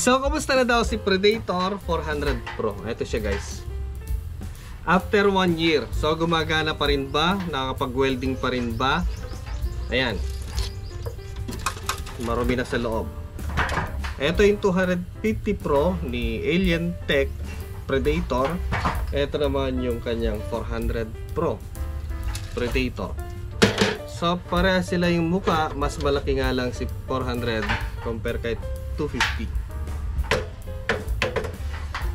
So, kumusta na daw si Predator 400 Pro? Ito siya guys. After 1 year. So, gumagana pa rin ba? Nakakapag-welding pa rin ba? Ayan. Marumi na sa loob. Ito yung 250 Pro ni Alien Tech Predator. Ito naman yung kanyang 400 Pro Predator. So, pareha sila yung muka. Mas malaki nga lang si 400 compare kay 250.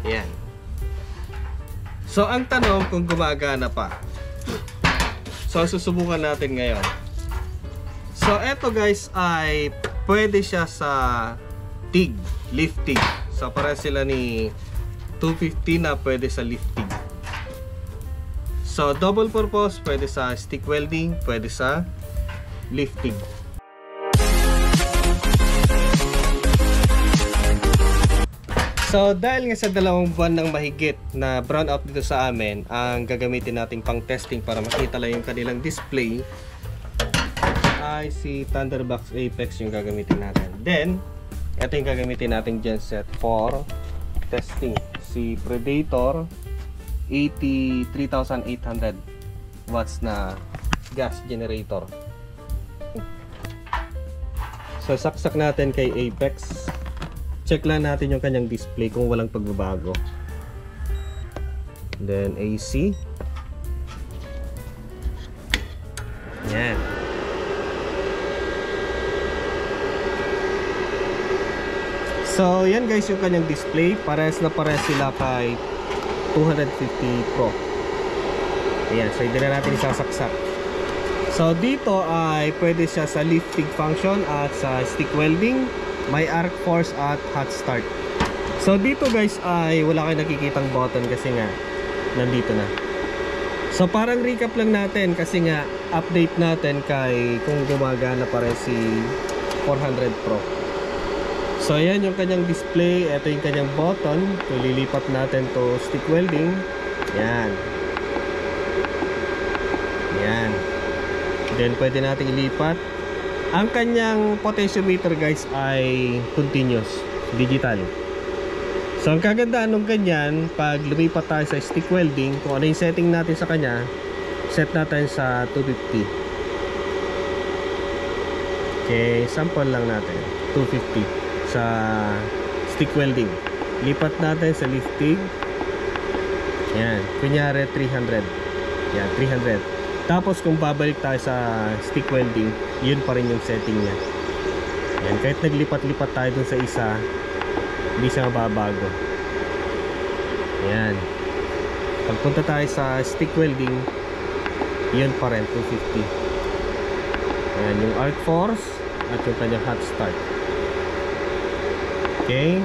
Ayan. So, ang tanong kung gumagana pa. So, susubukan natin ngayon. So, eto guys ay pwede siya sa TIG, lift TIG. So, para sila ni 250 na pwede sa lift TIG. So, double purpose, pwede sa stick welding, pwede sa lift TIG. So, dahil nga sa 2 buwan ng mahigit na brown out dito sa amin, ang gagamitin nating pang testing para makita lang yung kanilang display ay si Thunderbox Apex yung gagamitin natin. Then, ito yung gagamitin nating genset for testing. Si Predator 83,800 watts na gas generator. So, saksak natin kay Apex. Check lang natin yung kanyang display kung walang pagbabago. Then AC. Yan. So yan guys yung kanyang display. Parehas na parehas sila kay 250 Pro. Ayan. So hindi na natin isasaksak. So dito ay pwede siya sa lifting function at sa stick welding. May arc force at hot start. So dito guys ay wala kayong nakikitang button kasi nga nandito na. So parang recap lang natin kasi nga update natin kay kung gumagana pa rin si 400 Pro. So ayan yung kanyang display. Ito yung kanyang button. So lilipat natin to stick welding. Yan. Yan. Then pwede natin ilipat. Ang kanyang potentiometer guys ay continuous, digital. So ang kagandaan ng ganyan, pag lumipat tayo sa stick welding, kung ano yung setting natin sa kanya, set natin sa 250. Okay, sample lang natin, 250 sa stick welding. Lipat natin sa lifting. Yan, kunyari 300. Yan, 300. Tapos kung babalik tayo sa stick welding, yun pa rin yung setting niya. Yan, kahit naglipat-lipat tayo dun sa isa, hindi siya mababago. Yan. Pagpunta tayo sa stick welding, yun pa rin, 250. Yan, yung arc force at yung kanyang hot start. Okay.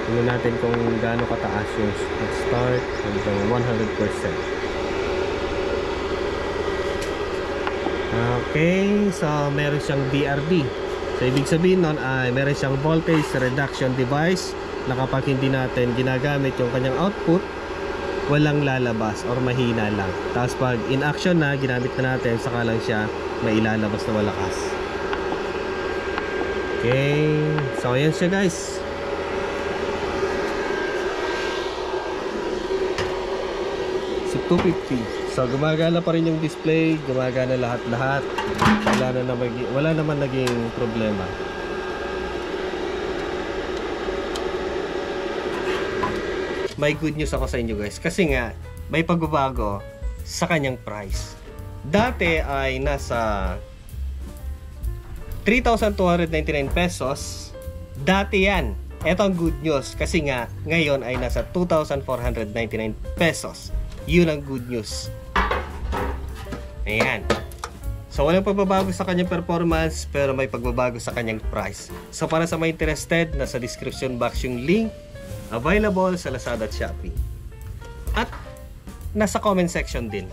Tingnan natin kung gaano kataas yung hot start hanggang 100%. Okay, so meron siyang DRD. So ibig sabihin nun ay meron siyang voltage reduction device na kapag hindi natin ginagamit yung kanyang output, walang lalabas or mahina lang. Tapos pag in action na, ginamit na natin, saka lang siya mailalabas na malakas. Okay, so ayan siya guys. Si 250. So gumagana pa rin yung display, gumagana lahat-lahat. Wala naman naging problema. May good news ako sa inyo guys kasi nga may pagbabago sa kanyang price. Dati ay nasa 3,299 pesos. Dati yan. Ito ang good news kasi nga ngayon ay nasa 2,499 pesos. Yun ang good news. Ayan. So walang pagbabago sa kanyang performance pero may pagbabago sa kanyang price. So para sa mga interested, nasa description box yung link. Available sa Lazada at Shopee. At nasa comment section din.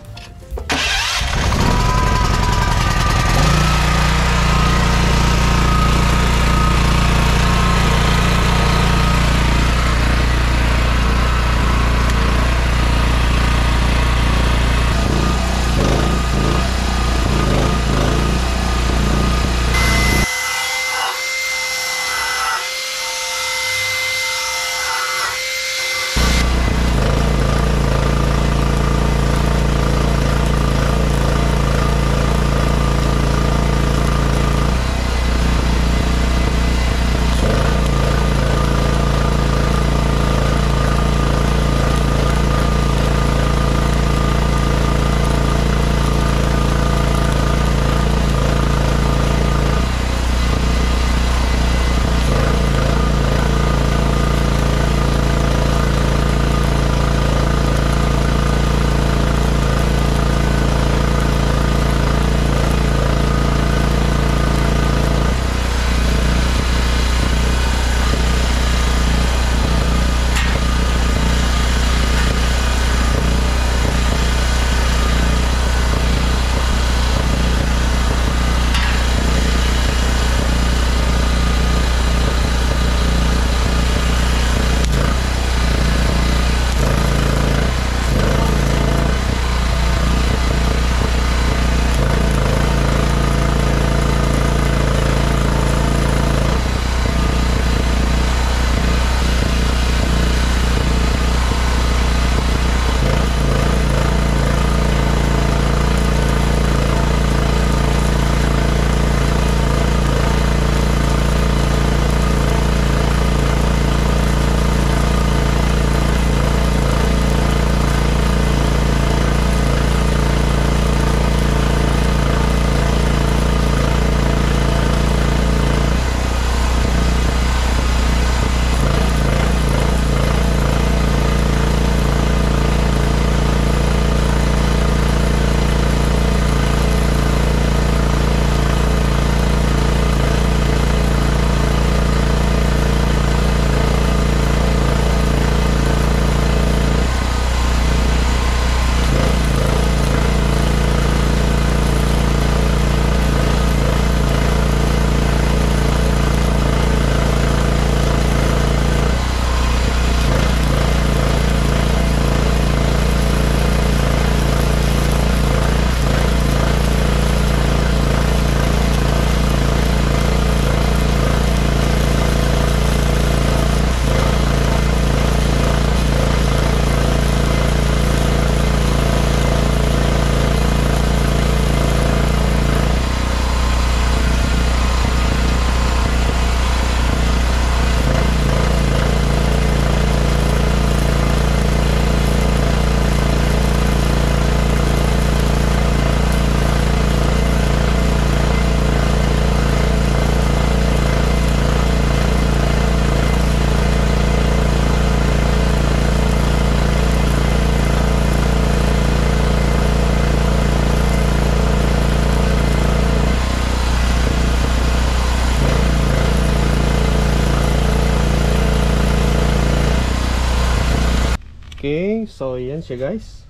Okay, so yan siya guys.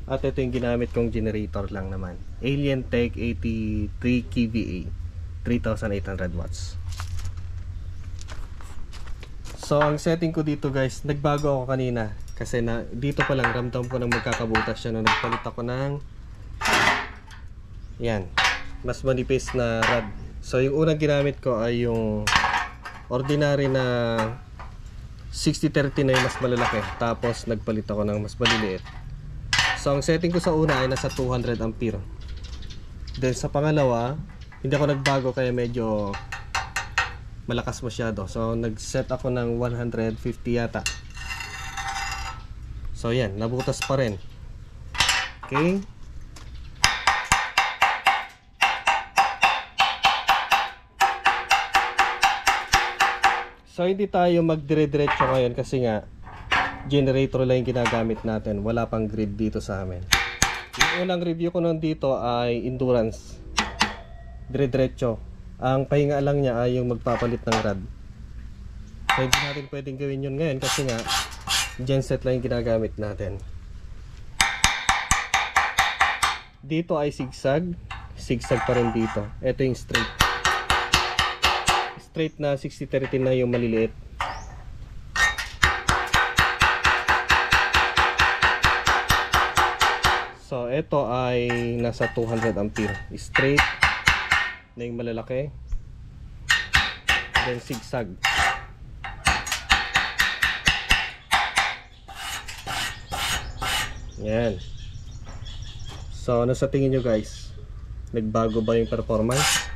At ito yung ginamit kong generator lang naman. Alientech 83 kVA, 3800 watts. So ang setting ko dito guys, nagbago ako kanina. Kasi dito pa lang ramdam ko nang magkakabutas siya nung nagpalit ako ng yan, mas manipis na rod. So yung unang ginamit ko ay yung ordinary na 60-30 na yung mas malalaki. Tapos nagpalit ako ng mas maliliit. So ang setting ko sa una ay nasa 200 ampere. Then sa pangalawa, hindi ako nagbago kaya medyo malakas masyado. So nag-set ako ng 150 yata. So yan, nabutas pa rin. Okay. So hindi tayo magdire-diretso ngayon kasi nga generator lang yung ginagamit natin. Wala pang grid dito sa amin. Yung unang review ko nun dito ay endurance. Dire-diretso. Ang pahinga lang niya ay yung magpapalit ng rod. So hindi natin pwedeng gawin yun ngayon kasi nga genset lang yung ginagamit natin. Dito ay zigzag. Zigzag pa rin dito. Ito yung straight. Straight na 60-30 na yung maliliit. So ito ay nasa 200 ampere. Straight na yung malalaki. Then zigzag. Yan. So ano sa tingin nyo guys? Nagbago ba yung performance?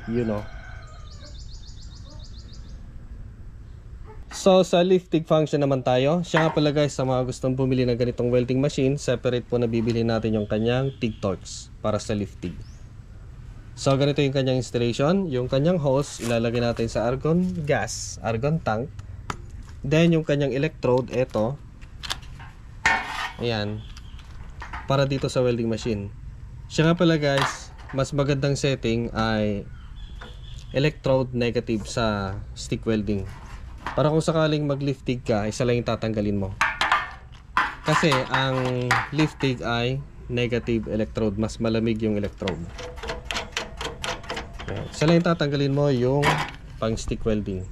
You know. So sa lifting function naman tayo. Siya nga pala guys, sa mga gustong bumili ng ganitong welding machine, separate po na bibili natin yung kanyang TIG torques para sa lifting. So ganito yung kanyang installation. Yung kanyang hose ilalagay natin sa argon gas, argon tank. Then yung kanyang electrode, eto. Ayan. Para dito sa welding machine. Siya nga pala guys, mas magandang setting ay electrode negative sa stick welding. Para kung sakaling mag-lift TIG ka, isa lang yung tatanggalin mo. Kasi ang lift TIG ay negative electrode, mas malamig yung electrode. Isa lang yung tatanggalin mo yung pang stick welding.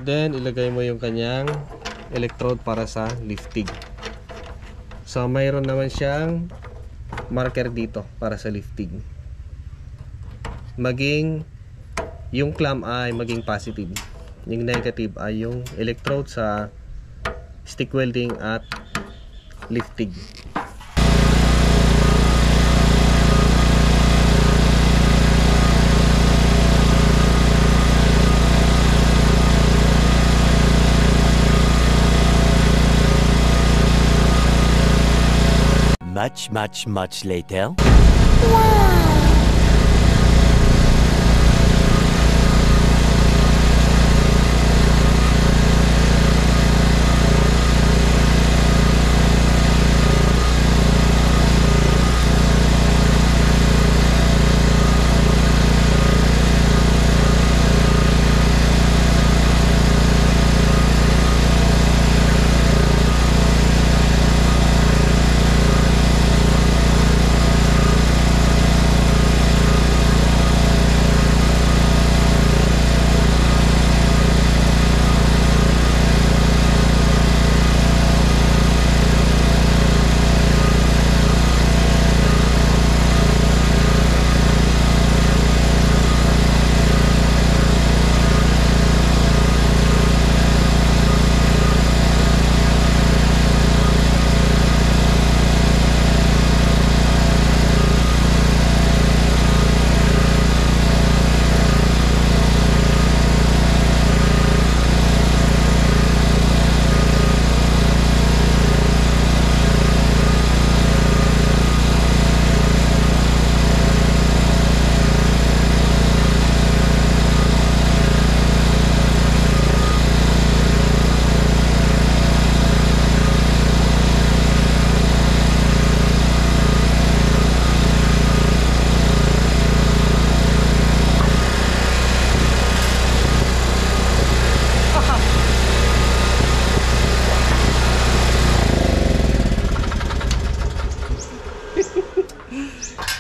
Then ilagay mo yung kanyang electrode para sa lift TIG. So mayroon naman siyang marker dito para sa lift TIG. Maging yung clamp ay maging positive. Yung negative ay yung electrode sa stick welding at lift TIG. Much later.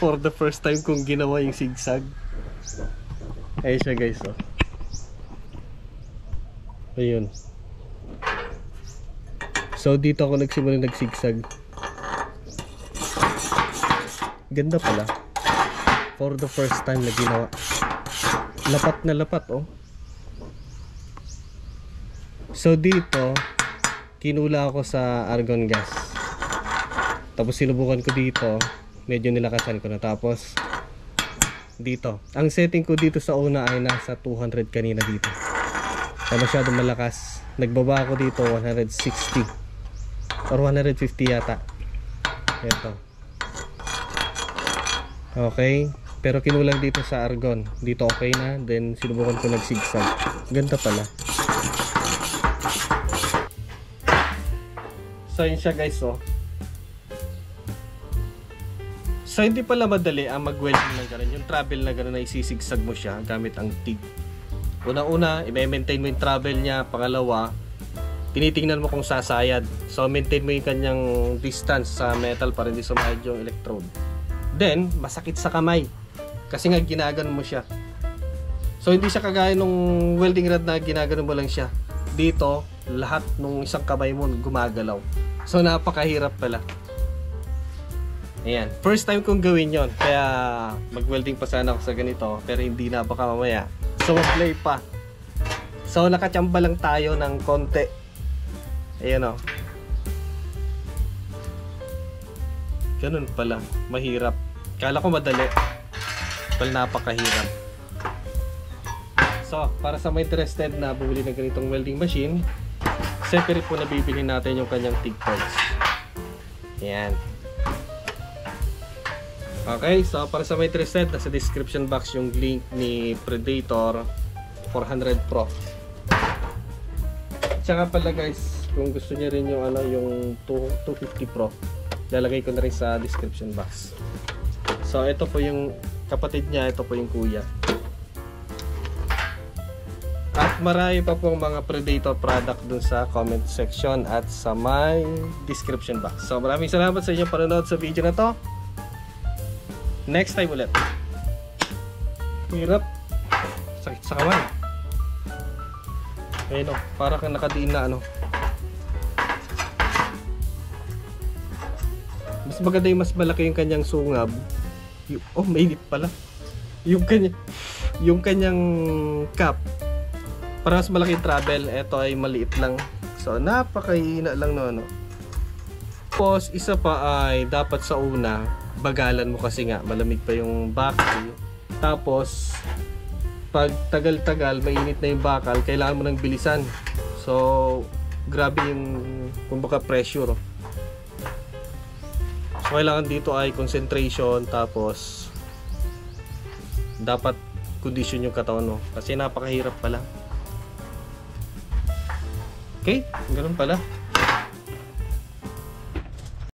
For the first time kong ginawa yung zigzag. Ayun siya guys, oh. Ayun. So dito ako nagsimula nagsigsag. Ganda pala. For the first time na ginawa. Lapat na lapat, oh. So dito kinula ako sa argon gas. Tapos sinubukan ko dito, medyo nilakasan ko na. Tapos dito, ang setting ko dito sa una ay nasa 200 kanina dito. Kaya masyadong malakas. Nagbaba ako dito 160 or 150 yata. Ito. Okay, pero kinulang dito sa argon. Dito okay na, then sinubukan ko nagsigsag. Ganda pala. So yun siya guys, oh. So hindi pala madali ang mag-welding ng ganun. Yung travel na ganun na isisigsag mo siya gamit ang TIG. Una-una, i-maintain mo yung travel niya. Pangalawa, tinitingnan mo kung sasayad. So maintain mo yung kanyang distance sa metal para hindi sumahid yung electrode. Then, masakit sa kamay. Kasi nga ginaganon mo siya. So hindi siya kagaya nung welding rod na ginaganon mo lang siya. Dito, lahat nung isang kamay mo gumagalaw. So napakahirap pala. Ayan, first time kong gawin yon. Kaya mag-welding pa sana ako sa ganito, pero hindi na, baka mamaya. So mag-play pa. So nakachamba lang tayo ng konti. Ayan, oh. Ganun pala, mahirap. Kala ko madali, pala napakahirap. So para sa mga interested na bumili ng ganitong welding machine, separate po na bibili natin yung kanyang TIG cords. Ayan. Okay, so para sa may interested, nasa description box yung link ni Predator 400 Pro. Tsaka pala guys, kung gusto niyo rin yung yung 250 Pro, lalagay ko na rin sa description box. So ito po yung kapatid niya, ito po yung kuya. At marami pa pong mga Predator product dun sa comment section at sa my description box. So maraming salamat sa inyong panonood sa video na to. Next time ulit. Hirap. Sakit sa kamay. Ayun, para kang nakadiin na Mas maganda yung mas malaki yung kanyang sungab. Oh, mainit pala. Yung kanyang cap. Para mas malaki yung travel, ito ay maliit lang. So napakahina lang no. Tapos isa pa ay dapat sa una bagalan mo kasi nga malamig pa yung bakal. Tapos pag tagal-tagal mainit na yung bakal, kailangan mo ng bilisan. So grabe yung kumbaga pressure. So kailangan dito ay concentration, tapos dapat condition yung katawan mo kasi napakahirap pala. Okay, ganun pala.